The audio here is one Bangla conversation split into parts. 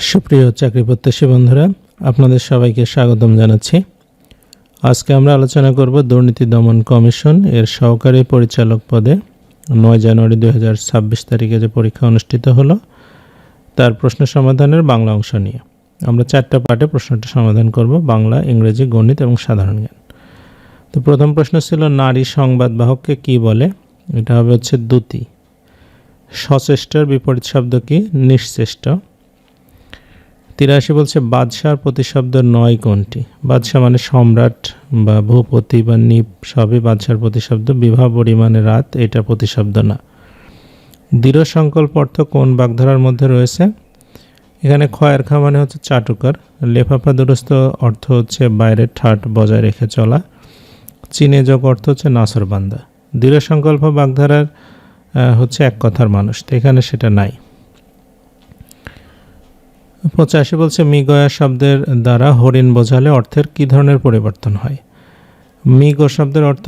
সুপ্রিয় চাকরি প্রত্যাশী বন্ধুরা, আপনাদের সবাইকে স্বাগতম জানাচ্ছি। আজকে আমরা আলোচনা করব দুর্নীতি দমন কমিশন এর সহকারী পরিচালক পদে 9 জানুয়ারি 2026 তারিখে যে পরীক্ষা অনুষ্ঠিত হলো তার প্রশ্ন সমাধানের বাংলা অংশ নিয়ে। আমরা 4টা পার্টে প্রশ্নটা সমাধান করব: বাংলা, ইংরেজি, গণিত এবং সাধারণ জ্ঞান। তো প্রথম প্রশ্ন ছিল নারী সংবাদবাহককে কি বলে? এটা হবে দ্যুতি। সচেষ্টর বিপরীত শব্দ কি? নিশ্চেষ্ট। 83 বলছে বাদশার প্রতিশব্দ নয় কোনটি? বাদশাহ মানে সম্রাট বা ভূপতি বা নিপ, সবই বাদশার প্রতিশব্দ। বিভা পরিমাণে রাত, এটা প্রতিশব্দ না। দৃঢ় সংকল্প অর্থ কোন বাগধারার মধ্যে রয়েছে? এখানে খয়ের খা মানে চাটুকার। লেফাফা দুরস্ত অর্থ বাইরের ঠাট বজায় রেখে চলা। চীনে যোগ অর্থ নাসরবান্দা। দৃঢ় সংকল্প বাগধারার এক কথার মানুষ, তো এখানে সেটা নাই। 85 বলছে মৃগয়া শব্দের দ্বারা হরিণ বোঝালে অর্থের কি ধরনের পরিবর্তন হয়? মৃগ শব্দের অর্থ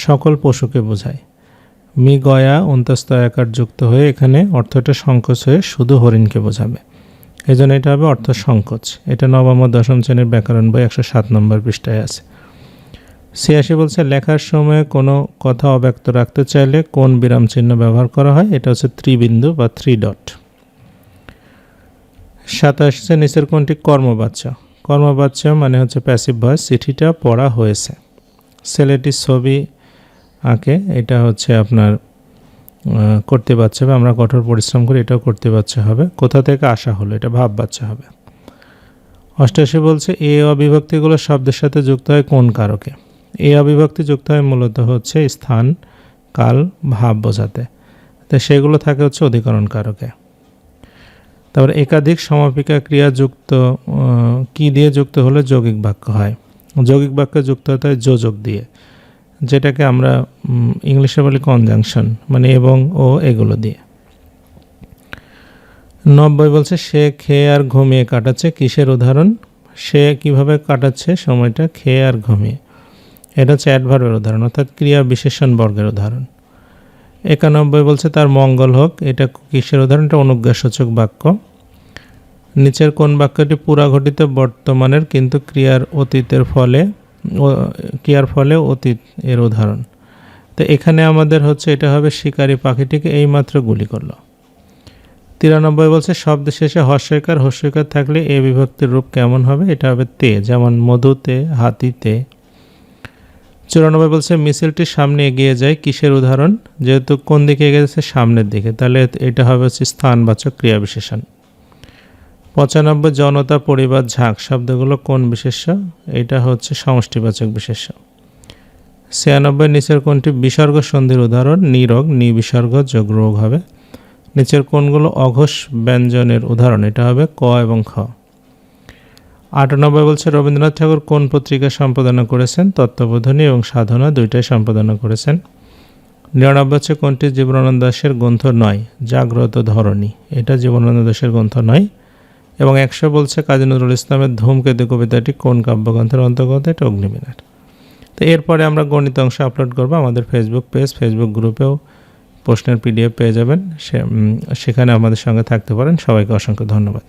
সকল পশুকে বোঝায়। মৃগয়া অন্তস্থ আকার যুক্ত হয়ে এখানে অর্থটা সংকোচ হয়ে শুধু হরিণকে বোঝাবে, এই জন্য এটা হবে অর্থ সংকোচ। এটা নবম ও দশম শ্রেণীর ব্যাকরণ বই 107 নম্বর পৃষ্ঠায় আছে। 86 বলছে লেখার সময় কোনো কথা অব্যক্ত রাখতে চাইলে কোন বিরাম চিহ্ন ব্যবহার করা হয়? এটা ত্রিবিন্দু বা 3 ডট। 27 নিচের কোনটি কর্মবাচ্য? কর্মবাচ্য মানে প্যাসিভ ভয়েস। চিঠিটা পড়া হয়েছে। ছেলেটি ছবি আঁকে, এটা আপনার করতে বাচ্চা হবে। আমরা কঠোর পরিশ্রম করি, এটাও করতে বাচ্চা হবে। কোথা থেকে আসা হলো? এটা ভাব বাচ্চা হবে। 88 বলছে এ অবিভক্তিগুলো শব্দের সাথে যুক্ত হয় কোন কারকে? এ অবিভক্তি যুক্ত হয় মূলত স্থান, কাল, ভাব বোঝাতে, তো সেগুলো থাকে অধিকরণ কারকে। তারপর একাধিক সমাপিকা ক্রিয়া যুক্ত কি দিয়ে যুক্ত হলে যৌগিক বাক্য হয়? যৌগিক বাক্য যুক্ত হতে হয় যোজক দিয়ে, যেটাকে আমরা ইংলিশে বলি কনজাংশন, মানে এবং ও এগুলো দিয়ে। 90 বলছে সে খেয়ে আর ঘুমিয়ে কাটাচ্ছে, কিসের উদাহরণ? সে কিভাবে কাটাচ্ছে সময়টা? খেয়ে আর ঘুমিয়ে। এটা অ্যাডভার্বের উদাহরণ, অর্থাৎ ক্রিয়া বিশেষণ বর্গের উদাহরণ। 91 বলছে তার মঙ্গল হোক, এটা কিসের উদাহরণ? এটা অনুজ্ঞাসূচক বাক্য। নিচের কোন বাক্যটি পুরাঘটিত বর্তমানের কিন্তু ক্রিয়ার ফলে অতীত এর উদাহরণ? তো এখানে আমাদের এটা হবে শিকারী পাখিটিকে এইমাত্র গুলি করলো। 93 বলছে শব্দ শেষে হস্যইকার থাকলে এ বিভক্তির রূপ কেমন হবে? এটা হবে তে, যেমন মধুতে, হাতিতে। 94 বলছে মিছিলটির সামনে এগিয়ে যায়, কিসের উদাহরণ? যেহেতু কোন দিকে এগিয়ে যাচ্ছে? সামনের দিকে, তাহলে এটা হবে স্থানবাচক ক্রিয়া বিশেষণ। 95 জনতা, পরিবার, ঝাঁক শব্দগুলো কোন বিশেষ্য? এটা সমষ্টিবাচক বিশেষ্য। 96 নিচের কোনটি বিসর্গ সন্ধির উদাহরণ? নিরোগ, নিবিসর্গ যোগ রোগ হবে। নিচের কোনগুলো অঘোষ ব্যঞ্জনের উদাহরণ? এটা হবে ক এবং খ। 98 বলছে রবীন্দ্রনাথ ঠাকুর কোন পত্রিকা সম্পাদনা করেছেন? তত্ত্ববোধিনী এবং সাধনা দুইটাই সম্পাদনা করেছেন। 99 কোনটি জীবনানন্দ দাশের গ্রন্থ নয়? জাগ্রত ধরণী, এটা জীবনানন্দ দাশের গ্রন্থ নয়। এবং 100 বলছে কাজী নজরুল ইসলামের ধূমকেতু কবিতাটি কোন কাব্যগ্রন্থের অন্তর্গত? এটা অগ্নিবীণার। তো এরপরে আমরা গণিত অংশ আপলোড করব আমাদের ফেসবুক পেজ, ফেসবুক গ্রুপেও প্রশ্নের PDF পেয়ে যাবেন, সেখানে আমাদের সঙ্গে থাকতে পারেন। সবাইকে অসংখ্য ধন্যবাদ।